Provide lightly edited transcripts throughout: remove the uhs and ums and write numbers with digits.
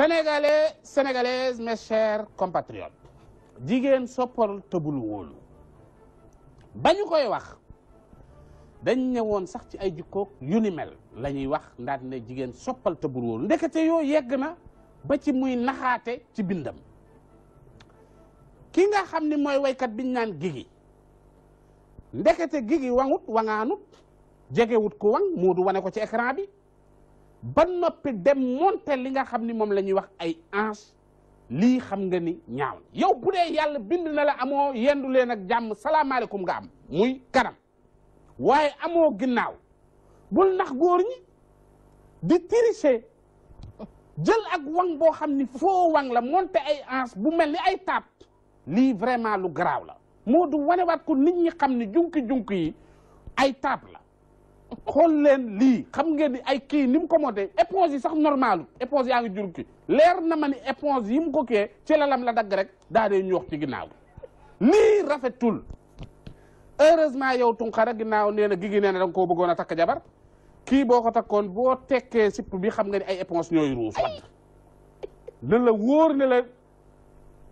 Sénégalais, Sénégalaises, mes chers compatriotes, jigéen soppal tëbul wóolu ba ñu koy wax dañ ñëwoon sax ci ay jikkoog yu ni mel la ñuy wax ndaat ne jigéen soppal tëbul wóolu ndekete yoo yegg na ba ci muy naxaate ci bindam ki nga xam ni mooy waykat biñ naan Guigui ndekete Guigui wangut wangaanut jegewut ku wang Moodu wane ko ci écran bi ba noppi dem monter li nga xam ni moom la ñuy wax ay hanche lii xam nga ni ñaaw yow bu dee yàlla bind na la amoo yendu leen ak jàmm salaamaaleykum nga am muy kanam waaye amoo ginnaaw bul nax góor ñi di tricher jël ak wang boo xam ni foo wang la monter ay hanche bu mel ni ay taat lii vraiment lu garaaw la moo du wanewaat ko nit ñi xam ni junki yi ay taat la xool leen lii xam ngeen ni ay kii ni mu ko monté éponge yi sax normalu éponge yaa ngi jur ki leer na ma ni éponge yi mu ko kee ci lalam la dagg rek daa dee ñoox ci ginnaaw lii rafetul heureusement yow Tunkara ginnaaw nee na Guigui nee na da nga koo bëggoon a takk jabar kii boo ko takkoon boo tekkee sipp bi xam nga ni ay éponge ñooy ruus wadd na la wóor ne la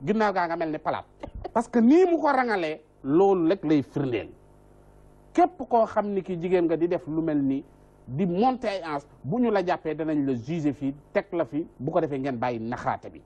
ginnaaw gaa nga mel ni palaat parce que nii mu ko rangalee loolu rek lay firndeel képp koo xam ni ki jigéen nga di def lu mel ni di monter ay hanche bu ñu la jàppee danañ la juger fii teg la fi bu ko defee ngeen bàyyi naxaate bi